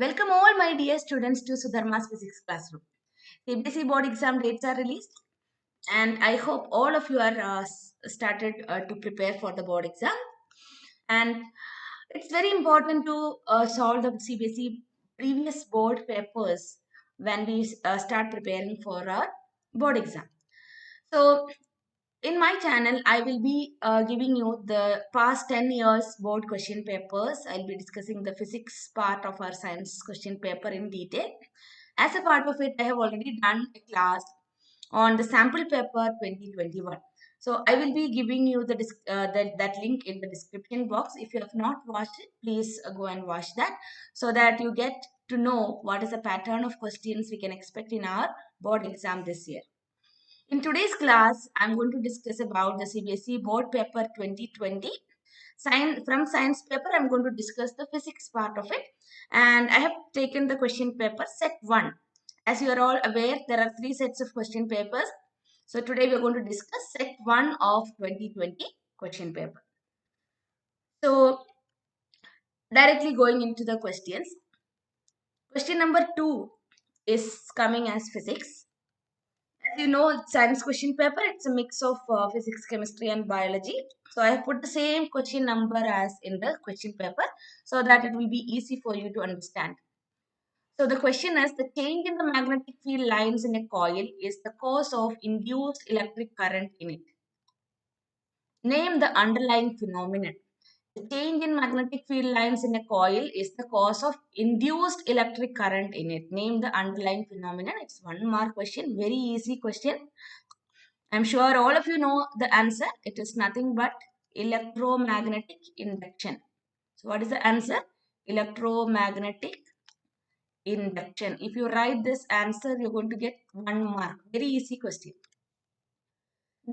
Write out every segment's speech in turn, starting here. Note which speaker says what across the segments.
Speaker 1: Welcome all my dear students to Sudharma's Physics Classroom. CBSE board exam dates are released and I hope all of you are started to prepare for the board exam. And it's very important to solve the CBSE previous board papers when we start preparing for our board exam. So in my channel, I will be giving you the past 10 years board question papers. I'll be discussing the physics part of our science question paper in detail. As a part of it, I have already done a class on the sample paper 2021. So I will be giving you that link in the description box. If you have not watched it, please go and watch that so that you get to know what is the pattern of questions we can expect in our board exam this year. In today's class, I'm going to discuss about the CBSE board paper 2020. From science paper, I'm going to discuss the physics part of it. And I have taken the question paper set 1. As you are all aware, there are 3 sets of question papers. So today we are going to discuss set 1 of 2020 question paper. So directly going into the questions. Question number 2 is coming as physics. As you know, science question paper, it's a mix of physics, chemistry and biology. So I have put the same question number as in the question paper so that it will be easy for you to understand. So the question is, the change in the magnetic field lines in a coil is the cause of induced electric current in it. Name the underlying phenomenon. The change in magnetic field lines in a coil is the cause of induced electric current in it. Name the underlying phenomenon. It's 1 mark question, very easy question. I'm sure all of you know the answer. It is nothing but electromagnetic induction. So what is the answer? Electromagnetic induction. If you write this answer, you're going to get 1 mark. Very easy question.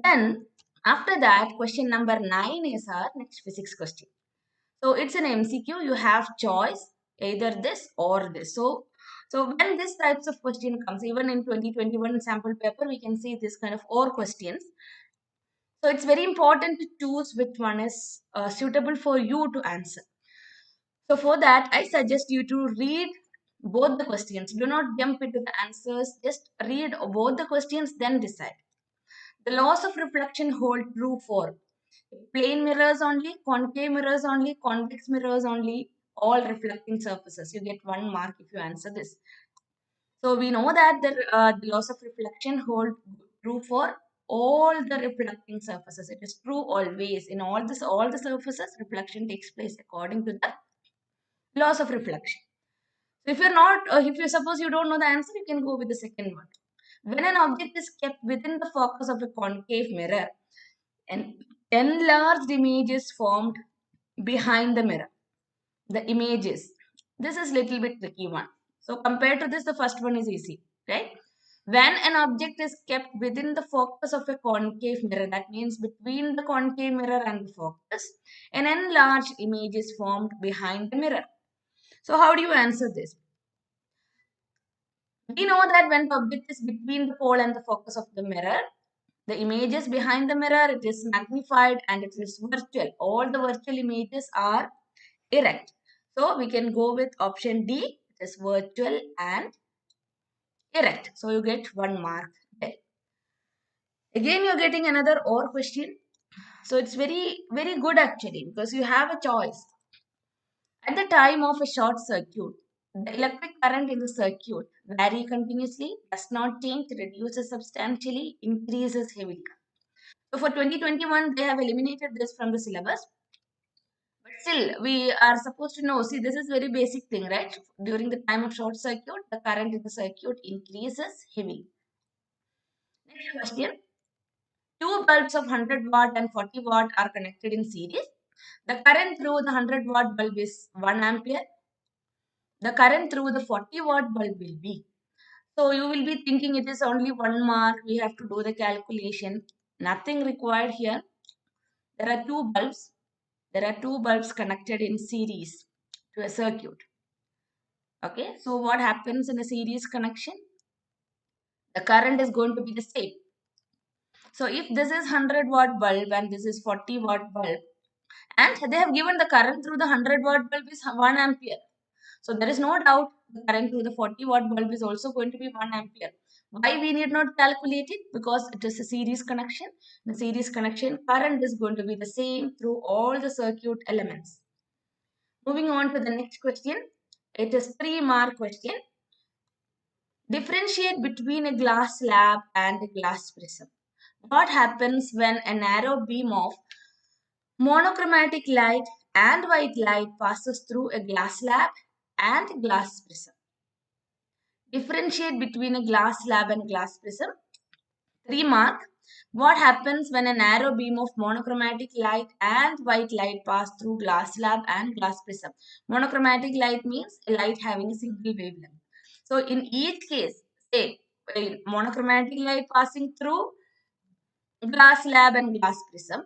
Speaker 1: Then after that, question number 9 is our next physics question. So it's an MCQ. You have choice either this or this. So when this types of question comes, even in 2021 sample paper, we can see this kind of or questions. So it's very important to choose which one is suitable for you to answer. So for that, I suggest you to read both the questions. Do not jump into the answers. Just read both the questions, then decide. The laws of reflection hold true for plane mirrors only, concave mirrors only, convex mirrors only, all reflecting surfaces. You get 1 mark if you answer this. So we know that the laws of reflection hold true for all the reflecting surfaces. It is true always. In all the surfaces, reflection takes place according to the laws of reflection. So if you're not, if you suppose you don't know the answer, you can go with the second one. When an object is kept within the focus of a concave mirror, an enlarged image is formed behind the mirror. The images. This is little bit tricky one. So compared to this, the first one is easy, right? When an object is kept within the focus of a concave mirror, that means between the concave mirror and the focus, an enlarged image is formed behind the mirror. So how do you answer this? We know that when the object is between the pole and the focus of the mirror, the images behind the mirror, it is magnified and it is virtual. All the virtual images are erect. So we can go with option D. It is virtual and erect. So you get 1 mark there. Again, you're getting another OR question. So it's very, very good actually because you have a choice. At the time of a short circuit, the electric current in the circuit vary continuously, does not change, reduces substantially, increases heavily. So for 2021, they have eliminated this from the syllabus. But still, we are supposed to know. See, this is very basic thing, right? During the time of short circuit, the current in the circuit increases heavily. Next question. Two bulbs of 100 watt and 40 watt are connected in series. The current through the 100 watt bulb is 1 ampere. The current through the 40 watt bulb will be. So you will be thinking it is only 1 mark. We have to do the calculation. Nothing required here. There are two bulbs. There are two bulbs connected in series to a circuit. Okay, so what happens in a series connection? The current is going to be the same. So if this is 100 watt bulb and this is 40 watt bulb, and they have given the current through the 100 watt bulb is 1 ampere. So there is no doubt the current through the 40-watt bulb is also going to be 1 ampere. Why we need not calculate it? Because it is a series connection. The series connection current is going to be the same through all the circuit elements. Moving on to the next question. It is 3-mark question. Differentiate between a glass slab and a glass prism. What happens when a narrow beam of monochromatic light and white light passes through a glass slab and glass prism? Differentiate between a glass slab and glass prism. 3-mark. What happens when a narrow beam of monochromatic light and white light pass through glass slab and glass prism? Monochromatic light means a light having a single wavelength. So in each case, say a monochromatic light passing through glass slab and glass prism,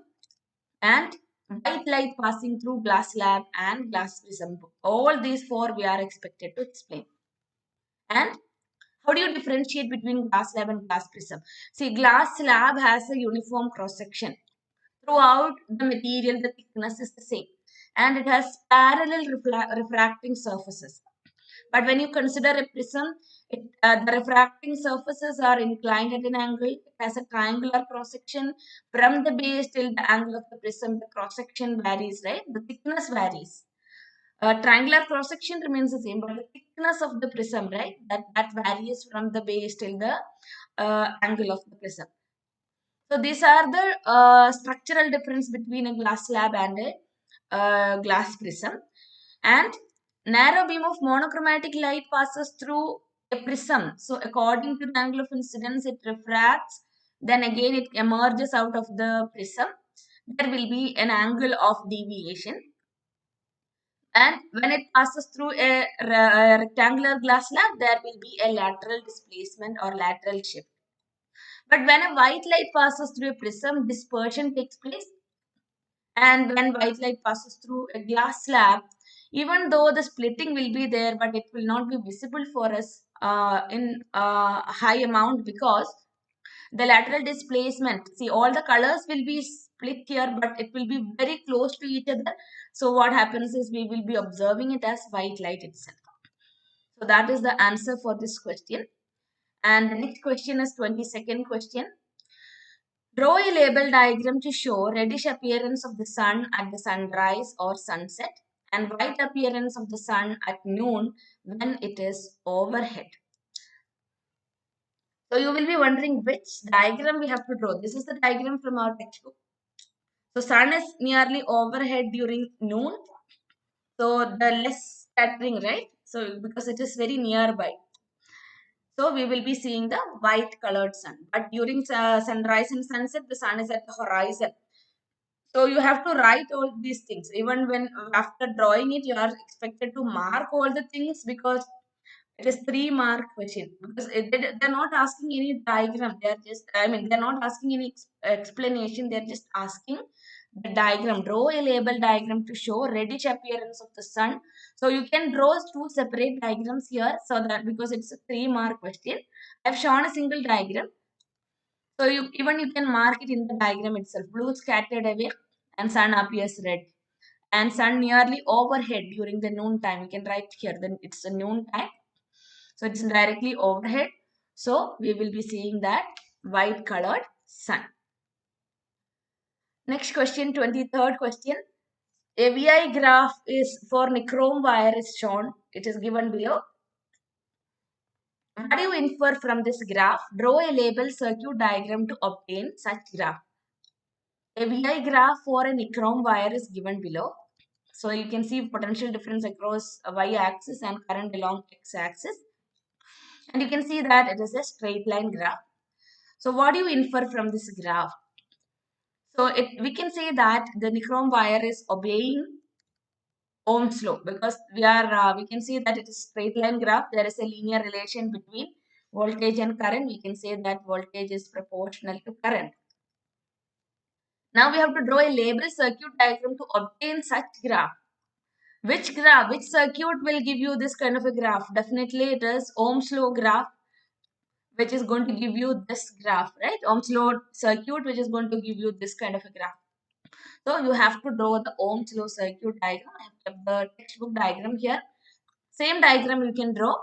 Speaker 1: and white light passing through glass slab and glass prism. All these four we are expected to explain. And how do you differentiate between glass slab and glass prism? See, glass slab has a uniform cross section. Throughout the material, the thickness is the same, and it has parallel refracting surfaces. But when you consider a prism, the refracting surfaces are inclined at an angle. It has a triangular cross section. From the base till the angle of the prism, the cross section varies, right? The thickness varies. Triangular cross section remains the same, but the thickness of the prism, right, that varies from the base till the angle of the prism. So these are the structural difference between a glass slab and a glass prism. And narrow beam of monochromatic light passes through a prism. So according to the angle of incidence, it refracts. Then again, it emerges out of the prism. There will be an angle of deviation. And when it passes through a rectangular glass slab, there will be a lateral displacement or lateral shift. But when a white light passes through a prism, dispersion takes place. And when white light passes through a glass slab, even though the splitting will be there, but it will not be visible for us in a high amount, because the lateral displacement, see, all the colors will be split here, but it will be very close to each other. So what happens is we will be observing it as white light itself. So that is the answer for this question. And the next question is 22nd question. Draw a label diagram to show reddish appearance of the sun at the sunrise or sunset and white appearance of the sun at noon when it is overhead. So you will be wondering which diagram we have to draw. This is the diagram from our textbook. So sun is nearly overhead during noon. So the less scattering, right? So because it is very nearby. So we will be seeing the white colored sun. But during sunrise and sunset, the sun is at the horizon. So you have to write all these things. Even when after drawing it, you are expected to mark all the things, because it is 3-mark question. Because they're not asking any diagram. They're just, I mean, they're not asking any explanation. They're just asking the diagram. Draw a label diagram to show reddish appearance of the sun. So you can draw 2 separate diagrams here, so that because it's a 3-mark question, I've shown a single diagram. So you can mark it in the diagram itself. Blue scattered away and sun appears red. And sun nearly overhead during the noon time. You can write here, then it's a noon time. So it's directly overhead. So we will be seeing that white colored sun. Next question, 23rd question. A VI graph is for nichrome wire is shown. It is given below. What do you infer from this graph? Draw a label circuit diagram to obtain such graph. A VI graph for a nichrome wire is given below. So you can see potential difference across a y-axis and current along x-axis. And you can see that it is a straight line graph. So what do you infer from this graph? So we can say that the nichrome wire is obeying Ohm's law, because we can see that it is straight line graph. There is a linear relation between voltage and current. We can say that voltage is proportional to current. Now we have to draw a label circuit diagram to obtain such graph. Which circuit will give you this kind of a graph? Definitely it is Ohm's law graph, which is going to give you this graph, right? Ohm's law circuit, which is going to give you this kind of a graph. So you have to draw the Ohm's law circuit diagram. I have kept the textbook diagram here. Same diagram you can draw.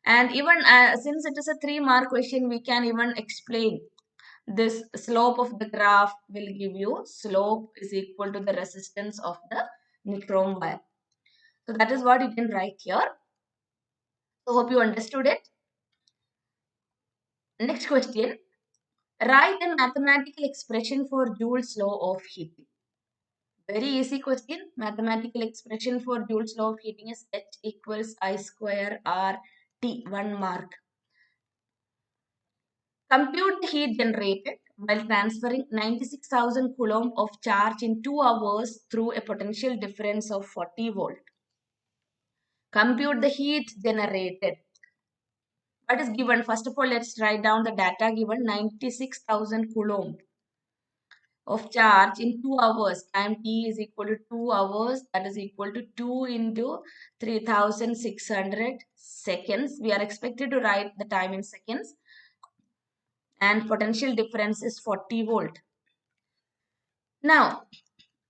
Speaker 1: And even since it is a 3-mark question, we can even explain this slope of the graph will give you slope is equal to the resistance of the nichrome wire. So that is what you can write here. So hope you understood it. Next question. Write a mathematical expression for Joule's law of heating. Very easy question. Mathematical expression for Joule's law of heating is H equals I square R T, 1 mark. Compute the heat generated while transferring 96,000 coulomb of charge in 2 hours through a potential difference of 40 volt. Compute the heat generated. What is given? First of all, let's write down the data given. 96,000 coulomb of charge in 2 hours. Time t is equal to 2 hours. That is equal to 2 into 3,600 seconds. We are expected to write the time in seconds. And potential difference is 40 volt. Now,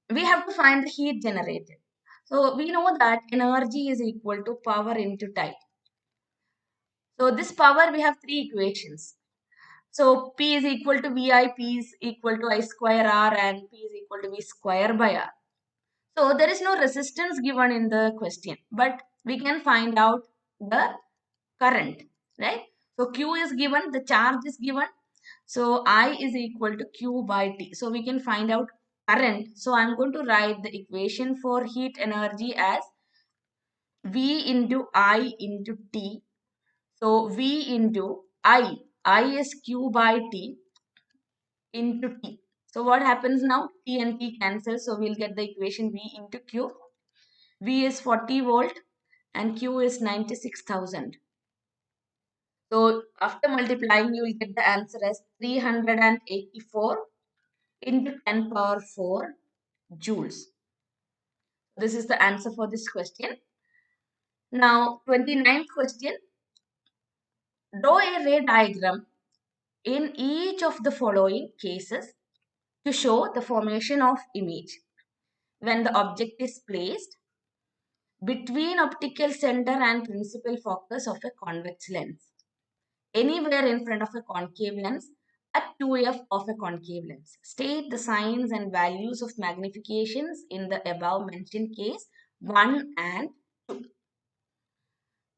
Speaker 1: we have to find the heat generated. So, we know that energy is equal to power into time. So, this power, we have 3 equations. So, P is equal to VI, P is equal to I square R, and P is equal to V square by R. So, there is no resistance given in the question, but we can find out the current, right? So, Q is given, the charge is given. So, I is equal to Q by T. So, we can find out current. So, I'm going to write the equation for heat energy as V into I into T. So, V into I is Q by T into T. So, what happens now? T and T cancel. So, we'll get the equation V into Q. V is 40 volt and Q is 96,000. So, after multiplying, you will get the answer as 384 into 10 power 4 joules. This is the answer for this question. Now, 29th question. Draw a ray diagram in each of the following cases to show the formation of image when the object is placed between optical center and principal focus of a convex lens, anywhere in front of a concave lens, at 2f of a concave lens. State the signs and values of magnifications in the above mentioned case 1 and 2.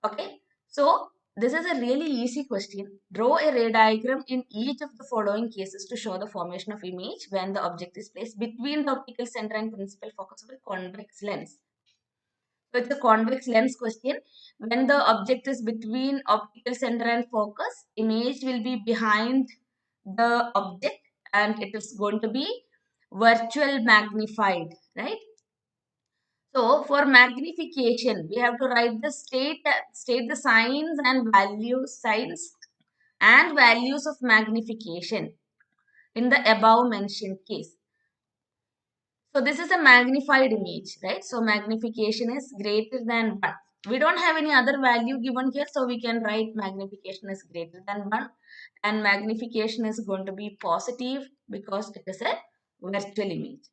Speaker 1: Okay, so this is a really easy question. Draw a ray diagram in each of the following cases to show the formation of image when the object is placed between the optical center and principal focus of a convex lens. So it's a convex lens question. When the object is between optical center and focus, image will be behind the object and it is going to be virtual magnified, right? So for magnification, we have to write the state the signs and values of magnification in the above mentioned case. So this is a magnified image, right? So magnification is greater than 1. We don't have any other value given here, so we can write magnification is greater than 1. And magnification is going to be positive because it is a virtual image.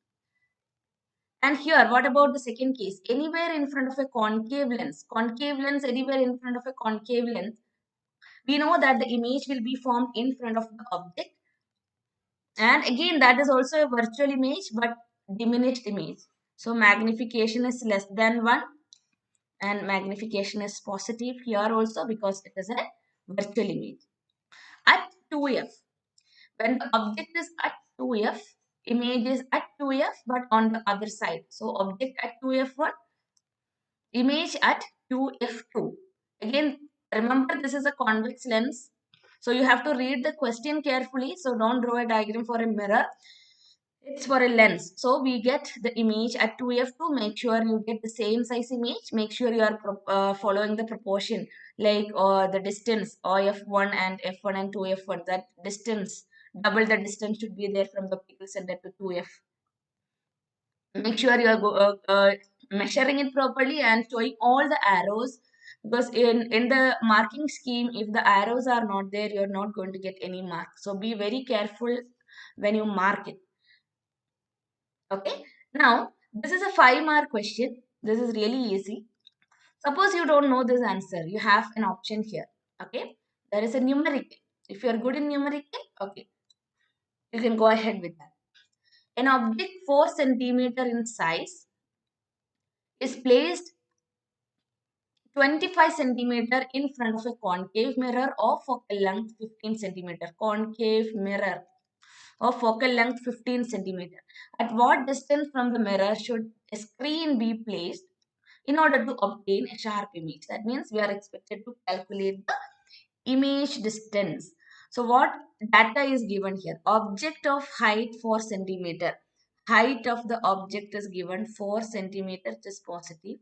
Speaker 1: And here, what about the second case? Anywhere in front of a concave lens. Concave lens, anywhere in front of a concave lens. We know that the image will be formed in front of the object. And again, that is also a virtual image, but diminished image. So magnification is less than 1 and magnification is positive here also because it is a virtual image. At 2f, when the object is at 2f, image is at 2f but on the other side. So object at 2f1, image at 2f2. Again, remember this is a convex lens. So you have to read the question carefully. So don't draw a diagram for a mirror. It's for a lens. So we get the image at 2f2. Make sure you get the same size image. Make sure you are following the proportion like the distance f1 and f1 and 2f1. That distance, double the distance should be there from the optical center to 2f. Make sure you are measuring it properly and showing all the arrows, because in the marking scheme, if the arrows are not there, you're not going to get any mark. So be very careful when you mark it. Okay, now this is a 5-mark question. This is really easy. Suppose you don't know this answer, you have an option here. Okay, there is a numerical. If you are good in numerical, okay, you can go ahead with that. An object 4 centimeter in size is placed 25 centimeter in front of a concave mirror of focal length 15 centimeter. Concave mirror of focal length 15 centimeter. At what distance from the mirror should a screen be placed in order to obtain a sharp image? That means we are expected to calculate the image distance. So what data is given here? Object of height 4 centimeter. Height of the object is given 4 centimeter, which is positive.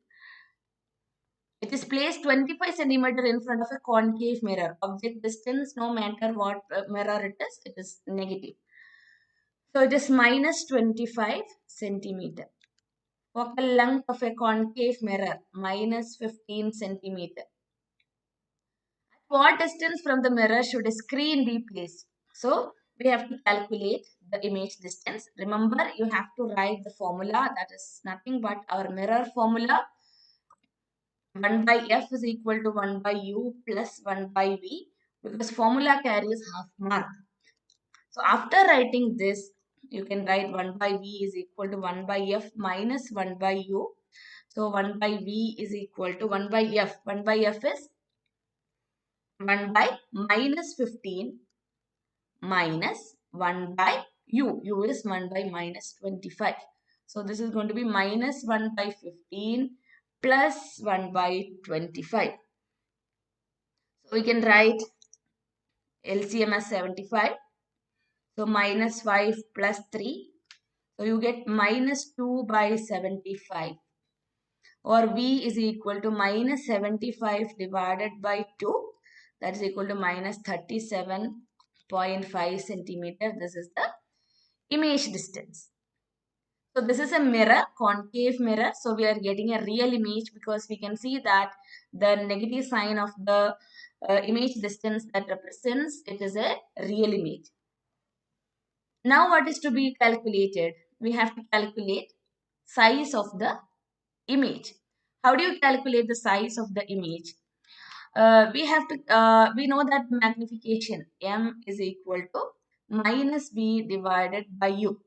Speaker 1: It is placed 25 centimeter in front of a concave mirror. Object distance, no matter what mirror it is negative. So it is minus 25 centimeter. Focal length of a concave mirror, minus 15 centimeter. At what distance from the mirror should a screen be placed? So we have to calculate the image distance. Remember, you have to write the formula. That is nothing but our mirror formula. 1 by f is equal to 1 by u plus 1 by v, because formula carries half mark. So after writing this, you can write 1 by v is equal to 1 by f minus 1 by u. So 1 by v is equal to 1 by f. 1 by f is 1 by minus 15 minus 1 by u. U is 1 by minus 25. So this is going to be minus 1 by 15 plus 1 by 25. So we can write LCM as 75. So minus 5 plus 3. So you get minus 2 by 75. Or V is equal to minus 75 divided by 2. That is equal to minus 37.5 centimeter. This is the image distance. So this is a mirror, concave mirror. So we are getting a real image because we can see that the negative sign of the image distance that represents it is a real image. Now what is to be calculated? We have to calculate size of the image. How do you calculate the size of the image? We know that magnification M is equal to minus B divided by U.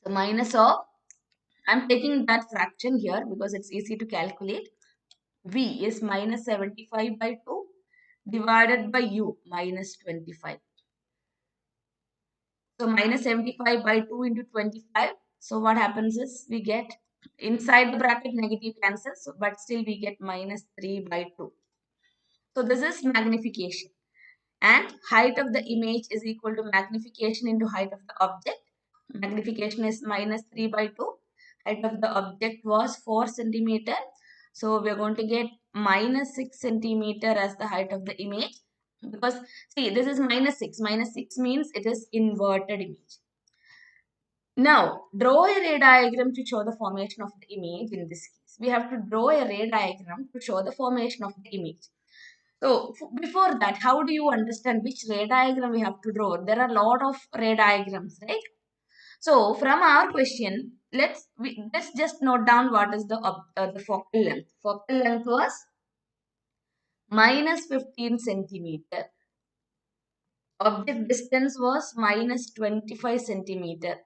Speaker 1: So minus of, I'm taking that fraction here because it's easy to calculate. V is minus 75 by 2 divided by U minus 25. So minus 75 by 2 into 25. So what happens is we get inside the bracket negative cancels, but still we get minus 3 by 2. So this is magnification. And height of the image is equal to magnification into height of the object. Magnification is minus 3 by 2. Height of the object was 4 centimeter. So we are going to get minus 6 centimeter as the height of the image. Because see, this is minus 6. Minus 6 means it is inverted image. Now, draw a ray diagram to show the formation of the image in this case. We have to draw a ray diagram to show the formation of the image. So, before that, how do you understand which ray diagram we have to draw? There are a lot of ray diagrams, right? So, from our question, let's just note down what is the focal length. Focal length was minus 15 centimeter. Object distance was minus 25 centimeter.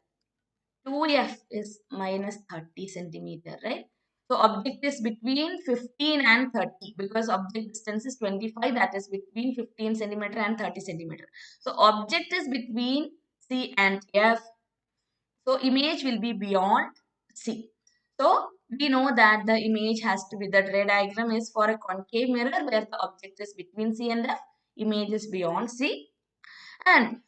Speaker 1: 2f is minus 30 centimeter, right? So object is between 15 and 30 because object distance is 25, that is between 15 centimeter and 30 centimeter. So object is between C and F. So image will be beyond C. So we know that the image has to be, the ray diagram is for a concave mirror where the object is between C and F. Image is beyond C. And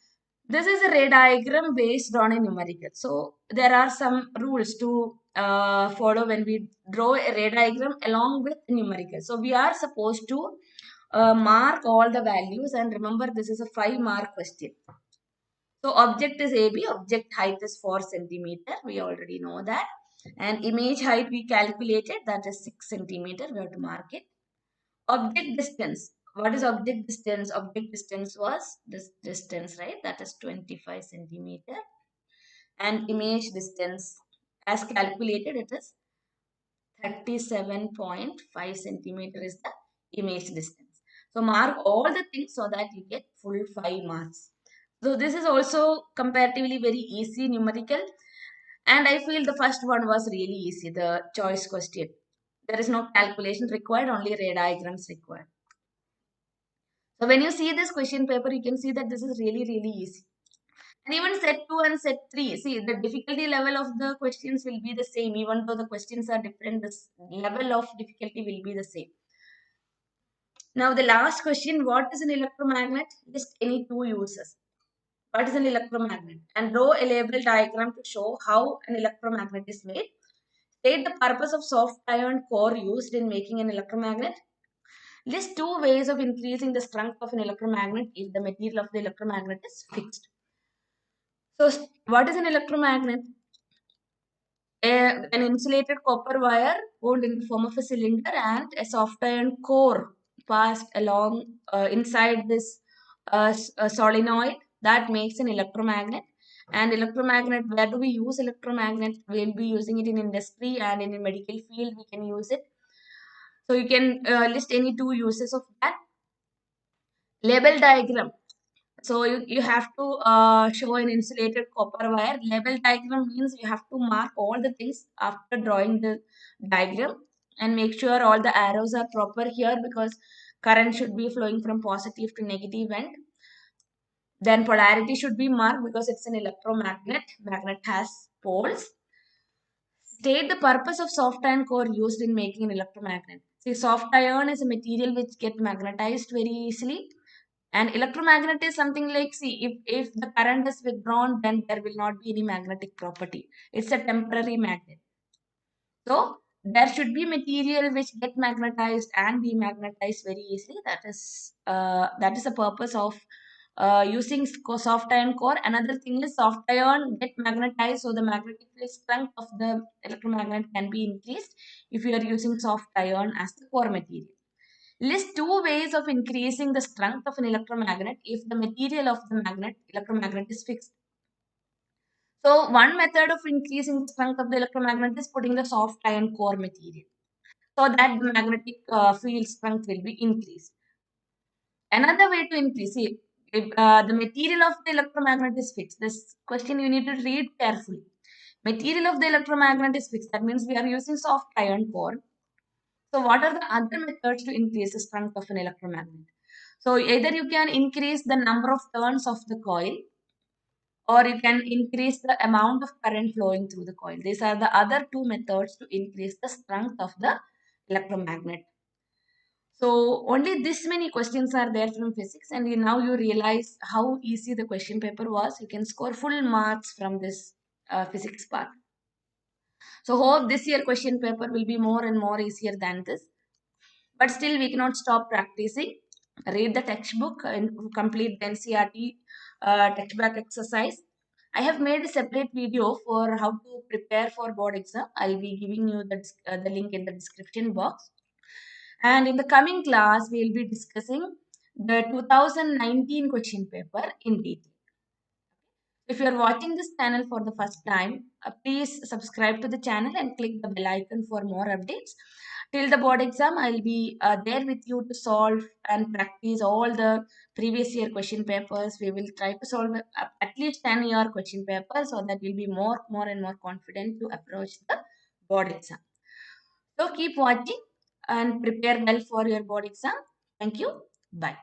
Speaker 1: this is a ray diagram based on a numerical. So there are some rules to follow when we draw a ray diagram along with numerical. So we are supposed to mark all the values, and remember this is a 5-mark question. So object is AB, object height is 4 centimeter. We already know that. And image height we calculated, that is 6 centimeter. We have to mark it. Object distance. What is object distance? Object distance was this distance, right? That is 25 centimeter. And image distance as calculated, it is 37.5 centimeter is the image distance. So mark all the things so that you get full 5 marks. So this is also comparatively very easy numerical, and I feel the first one was really easy, the choice question. There is no calculation required, only ray diagrams required. So when you see this question paper, you can see that this is really, really easy. And even set 2 and set 3, see the difficulty level of the questions will be the same. Even though the questions are different, this level of difficulty will be the same. Now the last question, what is an electromagnet? List any two uses. What is an electromagnet? And draw a label diagram to show how an electromagnet is made. State the purpose of soft iron core used in making an electromagnet. List two ways of increasing the strength of an electromagnet if the material of the electromagnet is fixed. So, what is an electromagnet? An insulated copper wire wound in the form of a cylinder and a soft iron core passed along inside this solenoid that makes an electromagnet. And electromagnet, where do we use electromagnet? We'll be using it in industry and in the medical field we can use it. So you can list any two uses of that. Label diagram. So you have to show an insulated copper wire. Label diagram means you have to mark all the things after drawing the diagram and make sure all the arrows are proper here, because current should be flowing from positive to negative end. Then polarity should be marked because it's an electromagnet. Magnet has poles. State the purpose of soft iron core used in making an electromagnet. See, soft iron is a material which gets magnetized very easily. And electromagnet is something like, see, if the current is withdrawn, then there will not be any magnetic property. It's a temporary magnet. So there should be material which get magnetized and demagnetized very easily. That is the purpose of using soft iron core. Another thing is soft iron get magnetized, so the magnetic strength of the electromagnet can be increased if you are using soft iron as the core material. List two ways of increasing the strength of an electromagnet if the material of the electromagnet is fixed. So one method of increasing the strength of the electromagnet is putting the soft iron core material, so that the magnetic field strength will be increased. Another way to increase it, if the material of the electromagnet is fixed. This question you need to read carefully. Material of the electromagnet is fixed. That means we are using soft iron core. So what are the other methods to increase the strength of an electromagnet? So either you can increase the number of turns of the coil, or you can increase the amount of current flowing through the coil. These are the other two methods to increase the strength of the electromagnet. So only this many questions are there from physics, and now you realize how easy the question paper was. You can score full marks from this physics part. So hope this year question paper will be more and more easier than this. But still we cannot stop practicing. Read the textbook and complete the NCERT textbook exercise. I have made a separate video for how to prepare for board exam. I'll be giving you the link in the description box. And in the coming class, we will be discussing the 2019 question paper in detail. If you are watching this channel for the first time, please subscribe to the channel and click the bell icon for more updates. Till the board exam, I'll be there with you to solve and practice all the previous year question papers. We will try to solve at least 10-year question papers, so that we'll be more and more confident to approach the board exam. So keep watching and prepare well for your board exam. Thank you. Bye.